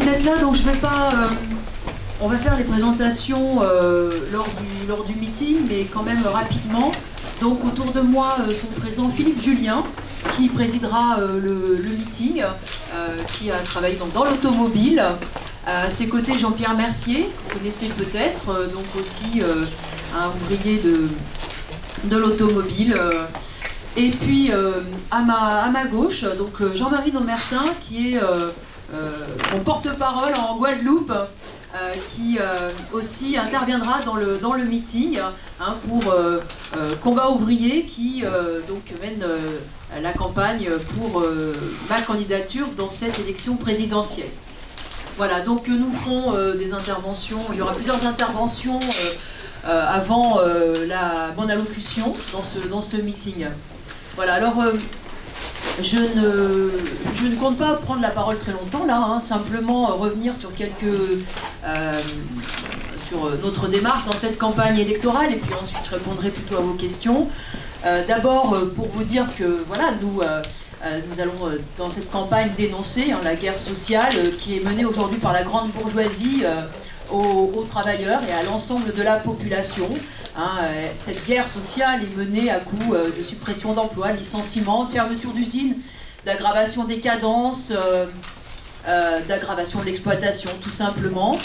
d'être là. Donc je vais pas. On va faire les présentations lors du meeting, mais quand même rapidement. Donc autour de moi sont présents Philippe Julien, qui présidera le meeting, qui a travaillé donc, dans l'automobile. À ses côtés, Jean-Pierre Mercier, vous connaissez peut-être, donc aussi un ouvrier de l'automobile. Et puis à ma gauche, donc Jean-Marie Daumertin, qui est mon porte-parole en Guadeloupe, qui aussi interviendra dans le meeting pour Combat Ouvrier, qui donc mène la campagne pour ma candidature dans cette élection présidentielle. Voilà, donc nous ferons des interventions, il y aura plusieurs interventions avant mon allocution dans ce meeting. Voilà, alors je ne compte pas prendre la parole très longtemps là, simplement revenir sur sur notre démarche dans cette campagne électorale, et puis ensuite je répondrai plutôt à vos questions. D'abord pour vous dire que voilà, nous allons dans cette campagne dénoncer la guerre sociale qui est menée aujourd'hui par la grande bourgeoisie aux travailleurs et à l'ensemble de la population. Cette guerre sociale est menée à coup de suppression d'emplois, de licenciements, de fermeture d'usines, d'aggravation des cadences, d'aggravation de l'exploitation tout simplement.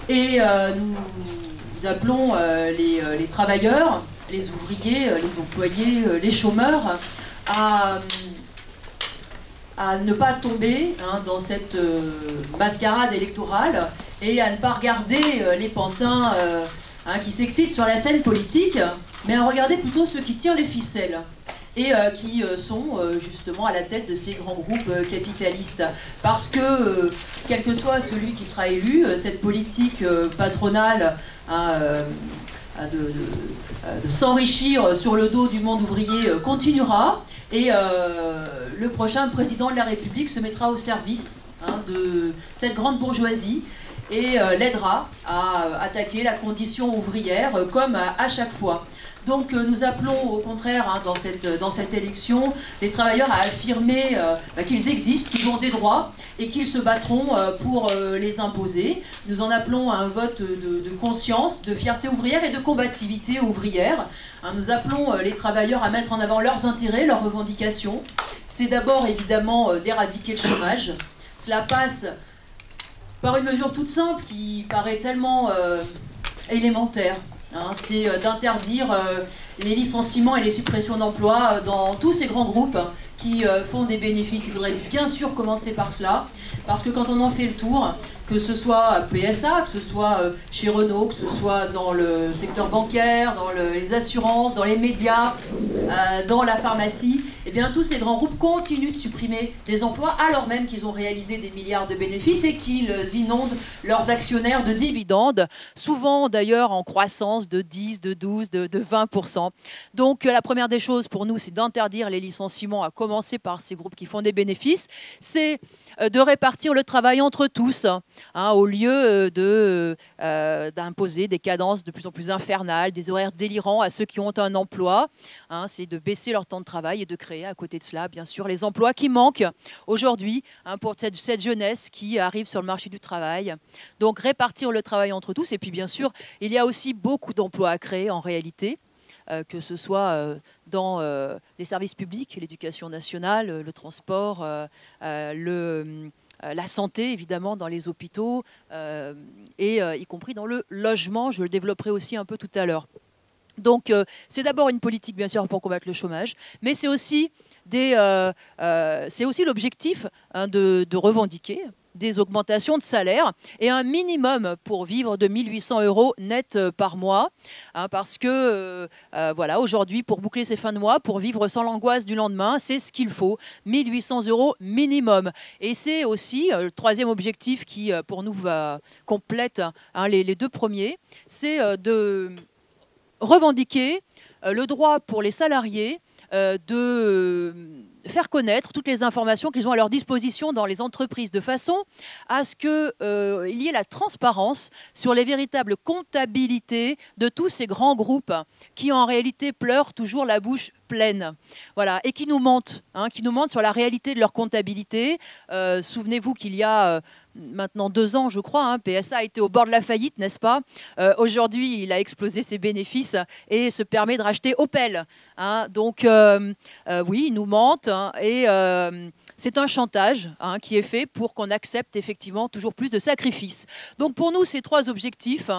Et nous appelons les travailleurs, les ouvriers, les employés, les chômeurs à ne pas tomber dans cette mascarade électorale et à ne pas regarder les pantins qui s'excitent sur la scène politique, mais à regarder plutôt ceux qui tirent les ficelles et qui sont justement à la tête de ces grands groupes capitalistes. Parce que, quel que soit celui qui sera élu, cette politique patronale de s'enrichir sur le dos du monde ouvrier continuera, et le prochain président de la République se mettra au service de cette grande bourgeoisie et l'aidera à attaquer la condition ouvrière comme à chaque fois. Donc nous appelons au contraire dans cette élection les travailleurs à affirmer qu'ils existent, qu'ils ont des droits et qu'ils se battront pour les imposer. Nous en appelons à un vote de conscience, de fierté ouvrière et de combativité ouvrière. Nous appelons les travailleurs à mettre en avant leurs intérêts, leurs revendications. C'est d'abord évidemment d'éradiquer le chômage. Cela passe par une mesure toute simple qui paraît tellement élémentaire. C'est d'interdire les licenciements et les suppressions d'emplois dans tous ces grands groupes qui font des bénéfices. Il faudrait bien sûr commencer par cela, parce que quand on en fait le tour, que ce soit à PSA, que ce soit chez Renault, que ce soit dans le secteur bancaire, dans les assurances, dans les médias, dans la pharmacie, eh bien tous ces grands groupes continuent de supprimer des emplois alors même qu'ils ont réalisé des milliards de bénéfices et qu'ils inondent leurs actionnaires de dividendes, souvent d'ailleurs en croissance de 10, de 12, de 20%. Donc la première des choses pour nous, c'est d'interdire les licenciements, à commencer par ces groupes qui font des bénéfices. C'est de répartir le travail entre tous, au lieu d'imposer des cadences de plus en plus infernales, des horaires délirants à ceux qui ont un emploi. C'est de baisser leur temps de travail et de créer à côté de cela, bien sûr, les emplois qui manquent aujourd'hui pour cette jeunesse qui arrive sur le marché du travail. Donc répartir le travail entre tous. Et puis bien sûr, il y a aussi beaucoup d'emplois à créer en réalité, que ce soit dans les services publics, l'éducation nationale, le transport, la santé, évidemment, dans les hôpitaux, et y compris dans le logement. Je le développerai aussi un peu tout à l'heure. Donc, c'est d'abord une politique, bien sûr, pour combattre le chômage, mais c'est aussi l'objectif de revendiquer des augmentations de salaire et un minimum pour vivre de 1 800 € net par mois, parce que voilà, aujourd'hui, pour boucler ses fins de mois, pour vivre sans l'angoisse du lendemain, c'est ce qu'il faut, 1 800 € minimum. Et c'est aussi le troisième objectif qui, pour nous, complète les deux premiers, c'est de revendiquer le droit pour les salariés de faire connaître toutes les informations qu'ils ont à leur disposition dans les entreprises, de façon à ce qu'il y ait la transparence sur les véritables comptabilités de tous ces grands groupes qui en réalité pleurent toujours la bouche pleine, voilà, et qui nous mentent sur la réalité de leur comptabilité. Souvenez-vous qu'il y a maintenant 2 ans, je crois, PSA a été au bord de la faillite, n'est-ce pas? Aujourd'hui, il a explosé ses bénéfices et se permet de racheter Opel. Donc, oui, ils nous mentent et c'est un chantage qui est fait pour qu'on accepte effectivement toujours plus de sacrifices. Donc, pour nous, ces 3 objectifs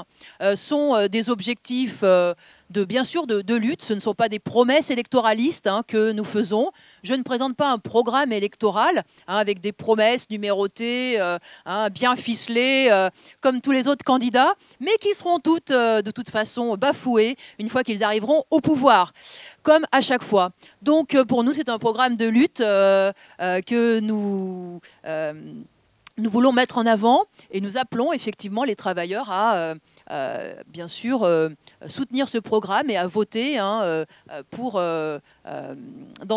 sont des objectifs bien sûr de lutte. Ce ne sont pas des promesses électoralistes que nous faisons. Je ne présente pas un programme électoral avec des promesses numérotées, bien ficelées, comme tous les autres candidats, mais qui seront toutes, de toute façon, bafouées une fois qu'ils arriveront au pouvoir, comme à chaque fois. Donc, pour nous, c'est un programme de lutte que nous voulons mettre en avant et nous appelons effectivement les travailleurs à bien sûr soutenir ce programme et à voter dans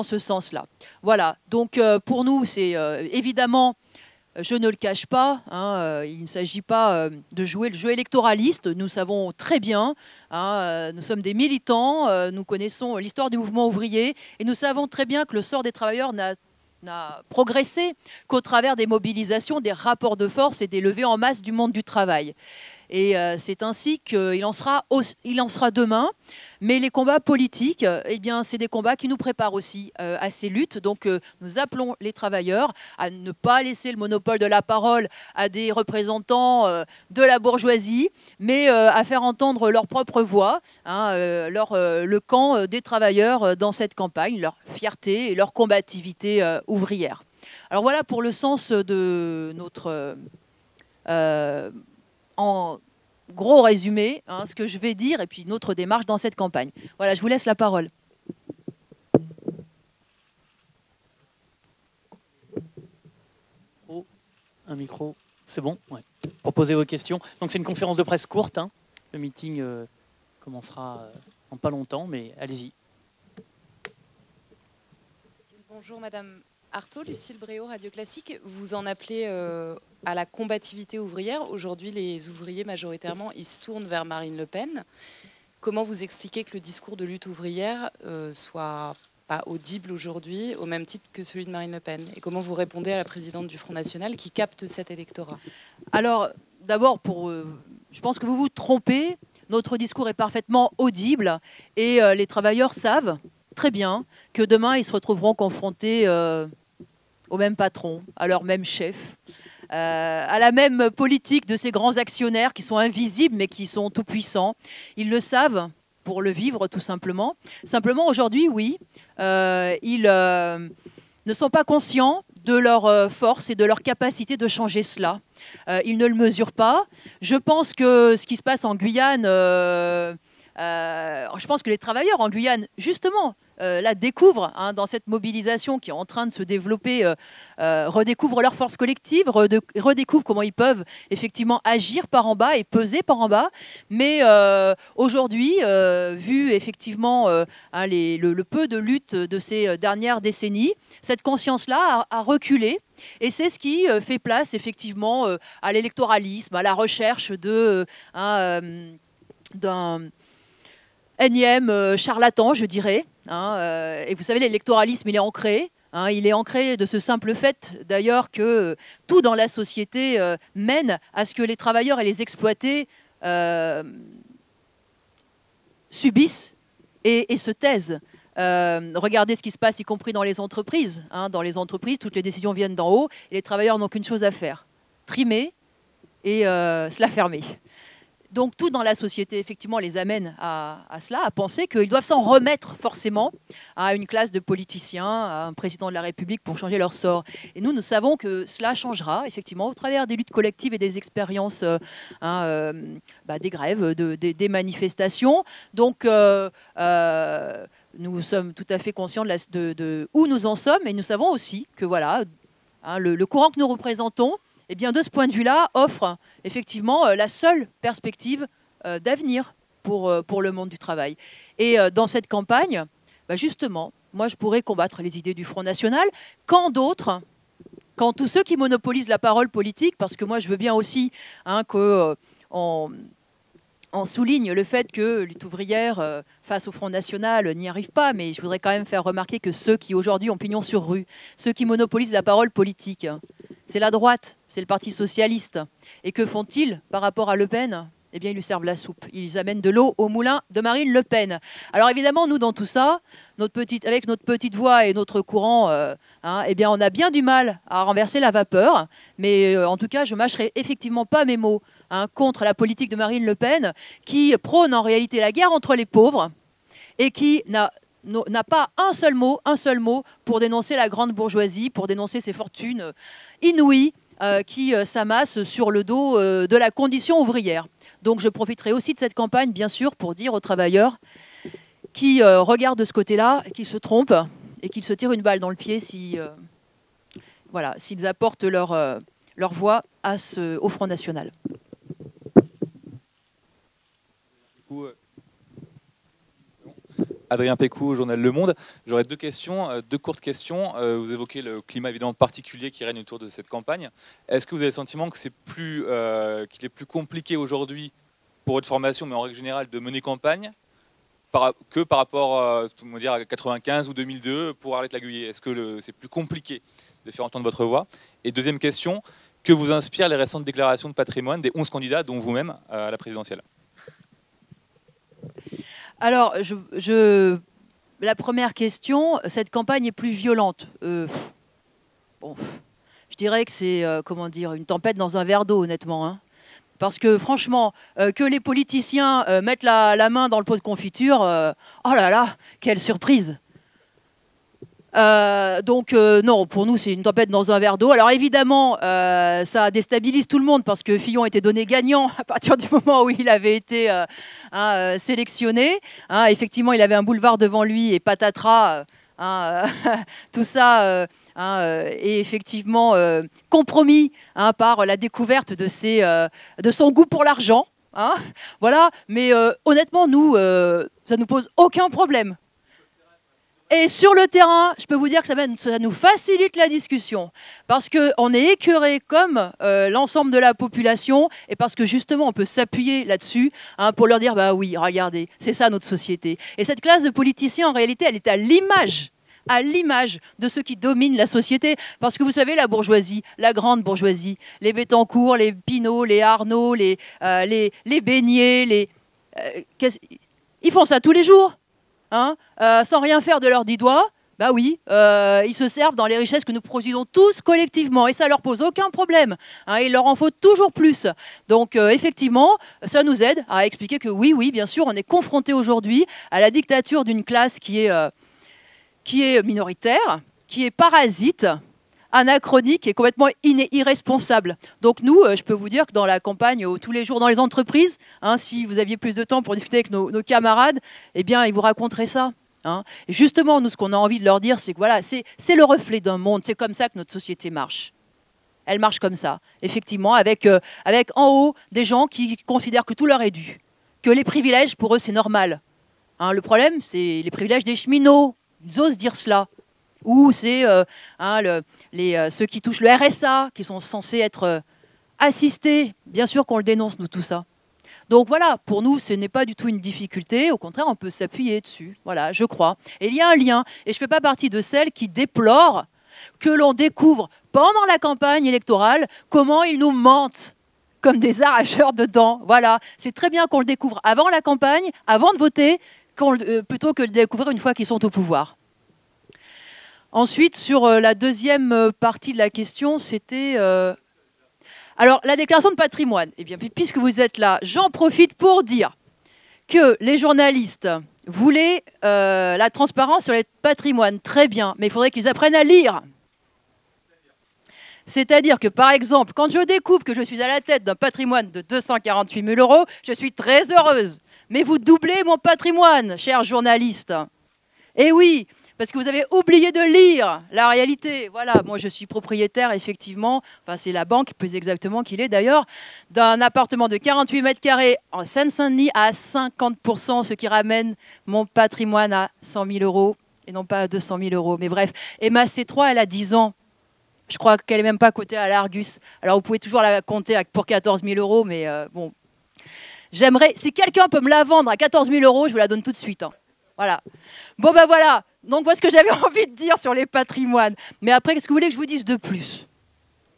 ce sens-là. Voilà, donc pour nous, c'est évidemment, je ne le cache pas, il ne s'agit pas de jouer le jeu électoraliste, nous savons très bien, nous sommes des militants, nous connaissons l'histoire du mouvement ouvrier et nous savons très bien que le sort des travailleurs n'a progressé qu'au travers des mobilisations, des rapports de force et des levées en masse du monde du travail. Et c'est ainsi qu'il en sera demain. Mais les combats politiques, eh bien, c'est des combats qui nous préparent aussi à ces luttes. Donc, nous appelons les travailleurs à ne pas laisser le monopole de la parole à des représentants de la bourgeoisie, mais à faire entendre leur propre voix, le camp des travailleurs dans cette campagne, leur fierté et leur combativité ouvrière. Alors voilà pour le sens de notre... en gros résumé, ce que je vais dire et puis notre démarche dans cette campagne. Voilà, je vous laisse la parole. Oh, un micro, c'est bon, ouais. Proposez vos questions. Donc c'est une conférence de presse courte. Le meeting commencera dans pas longtemps, mais allez-y. Bonjour Madame Artaud, Lucille Bréau, Radio Classique. Vous en appelez à la combativité ouvrière. Aujourd'hui, les ouvriers, majoritairement, ils se tournent vers Marine Le Pen. Comment vous expliquez que le discours de lutte ouvrière soit pas audible aujourd'hui, au même titre que celui de Marine Le Pen? Et comment vous répondez à la présidente du Front National qui capte cet électorat? Alors, d'abord, je pense que vous vous trompez. Notre discours est parfaitement audible et les travailleurs savent très bien que demain, ils se retrouveront confrontés au même patron, à leur même chef, à la même politique de ces grands actionnaires qui sont invisibles mais qui sont tout-puissants. Ils le savent pour le vivre tout simplement. Simplement aujourd'hui, oui, ils ne sont pas conscients de leur force et de leur capacité de changer cela. Ils ne le mesurent pas. Je pense que ce qui se passe en Guyane, je pense que les travailleurs en Guyane, justement, là, découvrent, dans cette mobilisation qui est en train de se développer, redécouvrent leur force collective, redécouvrent comment ils peuvent effectivement agir par en bas et peser par en bas. Mais aujourd'hui, vu effectivement le peu de lutte de ces dernières décennies, cette conscience-là a reculé. Et c'est ce qui fait place effectivement à l'électoralisme, à la recherche d'un énième charlatan, je dirais. Et vous savez, l'électoralisme, il est ancré. Il est ancré de ce simple fait, d'ailleurs, que tout dans la société mène à ce que les travailleurs et les exploités subissent et se taisent. Regardez ce qui se passe, y compris dans les entreprises. Dans les entreprises, toutes les décisions viennent d'en haut et les travailleurs n'ont qu'une chose à faire, trimer et se la fermer. Donc tout dans la société, effectivement, les amène à cela, à penser qu'ils doivent s'en remettre forcément à une classe de politiciens, à un président de la République pour changer leur sort. Et nous savons que cela changera, effectivement, au travers des luttes collectives et des expériences, des grèves, des manifestations. Donc nous sommes tout à fait conscients de où nous en sommes et nous savons aussi que voilà, le courant que nous représentons, eh bien, de ce point de vue-là, offre effectivement la seule perspective d'avenir pour le monde du travail. Et dans cette campagne, justement, moi, je pourrais combattre les idées du Front National quand d'autres, quand tous ceux qui monopolisent la parole politique, parce que moi, je veux bien aussi qu'on on souligne le fait que lutte ouvrière, face au Front National, n'y arrive pas, mais je voudrais quand même faire remarquer que ceux qui aujourd'hui ont pignon sur rue, ceux qui monopolisent la parole politique, c'est la droite, c'est le Parti socialiste. Et que font-ils par rapport à Le Pen ? Eh bien, ils lui servent la soupe. Ils amènent de l'eau au moulin de Marine Le Pen. Alors évidemment, nous, dans tout ça, avec notre petite voix et notre courant, eh bien, on a bien du mal à renverser la vapeur. Mais en tout cas, je ne mâcherai effectivement pas mes mots contre la politique de Marine Le Pen, qui prône en réalité la guerre entre les pauvres et qui n'a pas un seul mot pour dénoncer la grande bourgeoisie, pour dénoncer ces fortunes inouïes qui s'amassent sur le dos de la condition ouvrière. Donc je profiterai aussi de cette campagne, bien sûr, pour dire aux travailleurs qui regardent de ce côté-là, qu'ils se trompent et qu'ils se tirent une balle dans le pied s'ils apportent leur voix au Front National. Adrien Pécou, au journal Le Monde. J'aurais deux courtes questions. Vous évoquez le climat évidemment particulier qui règne autour de cette campagne. Est-ce que vous avez le sentiment que qu'il est plus compliqué aujourd'hui pour votre formation, mais en règle générale, de mener campagne que par rapport à 95 ou 2002 pour Arlette Laguiller? Est-ce que c'est plus compliqué de faire entendre votre voix? Et deuxième question, que vous inspirent les récentes déclarations de patrimoine des 11 candidats, dont vous-même, à la présidentielle? Alors, la première question, cette campagne est plus violente. Je dirais que c'est une tempête dans un verre d'eau, honnêtement. Parce que franchement, que les politiciens mettent la main dans le pot de confiture, oh là là, quelle surprise! Non, pour nous, c'est une tempête dans un verre d'eau. Alors évidemment, ça déstabilise tout le monde parce que Fillon était donné gagnant à partir du moment où il avait été sélectionné. Effectivement, il avait un boulevard devant lui et patatras, tout ça est effectivement compromis par la découverte de son goût pour l'argent. Voilà, mais honnêtement, nous, ça ne nous pose aucun problème. Et sur le terrain, je peux vous dire que ça nous facilite la discussion parce qu'on est écœuré comme l'ensemble de la population et parce que justement on peut s'appuyer là-dessus pour leur dire bah oui, regardez, c'est ça notre société. Et cette classe de politiciens, en réalité, elle est à l'image de ceux qui dominent la société. Parce que vous savez, la bourgeoisie, la grande bourgeoisie, les Bettencourt, les Pinault, les Arnaud, les Beignet, ils font ça tous les jours. Sans rien faire de leurs 10 doigts, bah oui, ils se servent dans les richesses que nous produisons tous collectivement et ça leur pose aucun problème. Il leur en faut toujours plus. Donc effectivement, ça nous aide à expliquer que oui, bien sûr, on est confronté aujourd'hui à la dictature d'une classe qui est minoritaire, qui est parasite, anachronique et complètement irresponsable. Donc nous, je peux vous dire que dans la campagne, tous les jours dans les entreprises, si vous aviez plus de temps pour discuter avec nos camarades, eh bien, ils vous raconteraient ça. Et justement, nous, ce qu'on a envie de leur dire, c'est que voilà, c'est le reflet d'un monde. C'est comme ça que notre société marche. Elle marche comme ça, effectivement, avec en haut des gens qui considèrent que tout leur est dû, que les privilèges, pour eux, c'est normal. Le problème, c'est les privilèges des cheminots. Ils osent dire cela. Ou c'est ceux qui touchent le RSA, qui sont censés être assistés. Bien sûr qu'on le dénonce, nous, tout ça. Donc voilà, pour nous, ce n'est pas du tout une difficulté. Au contraire, on peut s'appuyer dessus. Voilà, je crois. Et il y a un lien. Et je ne fais pas partie de celles qui déplorent que l'on découvre pendant la campagne électorale comment ils nous mentent comme des arracheurs de dents. Voilà, c'est très bien qu'on le découvre avant la campagne, avant de voter, plutôt que de le découvrir une fois qu'ils sont au pouvoir. Ensuite, sur la deuxième partie de la question, c'était... Alors, la déclaration de patrimoine. Eh bien, puisque vous êtes là, j'en profite pour dire que les journalistes voulaient la transparence sur les patrimoines. Très bien, mais il faudrait qu'ils apprennent à lire. C'est-à-dire que, par exemple, quand je découvre que je suis à la tête d'un patrimoine de 248 000 €, je suis très heureuse. Mais vous doublez mon patrimoine, chers journalistes. Eh oui, parce que vous avez oublié de lire la réalité. Voilà, moi je suis propriétaire, effectivement, enfin c'est la banque, plus exactement qu'il est d'ailleurs, d'un appartement de 48 mètres carrés en Seine-Saint-Denis à 50%, ce qui ramène mon patrimoine à 100 000 € et non pas à 200 000 €. Mais bref, et ma C3, elle a 10 ans. Je crois qu'elle n'est même pas cotée à l'Argus. Alors vous pouvez toujours la compter pour 14 000 €, mais bon... J'aimerais, si quelqu'un peut me la vendre à 14 000 €, je vous la donne tout de suite. Hein. Voilà. Bon ben voilà, donc voilà ce que j'avais envie de dire sur les patrimoines. Mais après, qu'est-ce que vous voulez que je vous dise de plus?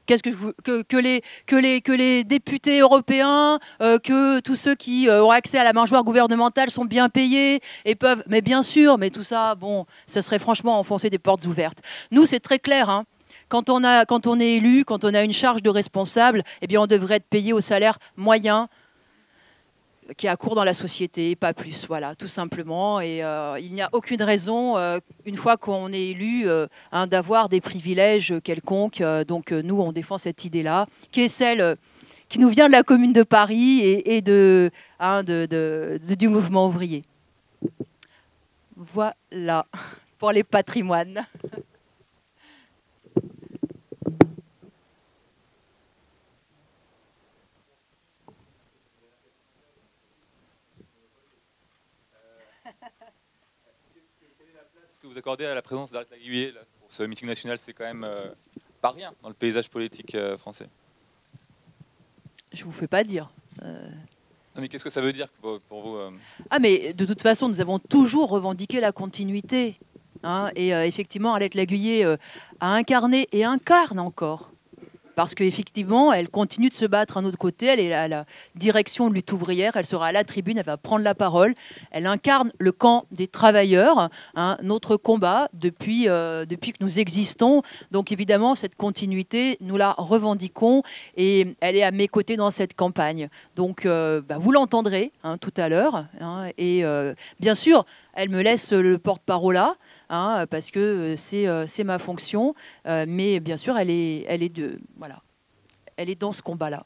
Qu'est-ce que les députés européens, que tous ceux qui ont accès à la mangeoire gouvernementale sont bien payés et peuvent... Mais bien sûr, mais tout ça, bon, ça serait franchement enfoncer des portes ouvertes. Nous, c'est très clair, hein. Quand on est élu, quand on a une charge de responsable, eh bien, on devrait être payé au salaire moyen qui est à court dans la société, pas plus, voilà, tout simplement. Et il n'y a aucune raison, une fois qu'on est élu, hein, d'avoir des privilèges quelconques. Donc nous, on défend cette idée-là, qui est celle qui nous vient de la Commune de Paris et du mouvement ouvrier. Voilà, pour les patrimoines. Ce que vous accordez à la présence d'Arlette Laguiller pour ce meeting national, c'est quand même pas rien dans le paysage politique français. Je vous fais pas dire. Non, mais qu'est-ce que ça veut dire pour vous Ah, mais de toute façon, nous avons toujours revendiqué la continuité. Hein, et effectivement, Arlette Laguiller a incarné et incarne encore. Parce qu'effectivement, elle continue de se battre à notre côté. Elle est à la direction de lutte ouvrière. Elle sera à la tribune. Elle va prendre la parole. Elle incarne le camp des travailleurs, hein, notre combat depuis que nous existons. Donc évidemment, cette continuité, nous la revendiquons. Et elle est à mes côtés dans cette campagne. Donc vous l'entendrez hein, tout à l'heure. Hein, et bien sûr, elle me laisse le porte-parole là. Hein, parce que c'est ma fonction, mais bien sûr, elle est dans ce combat-là.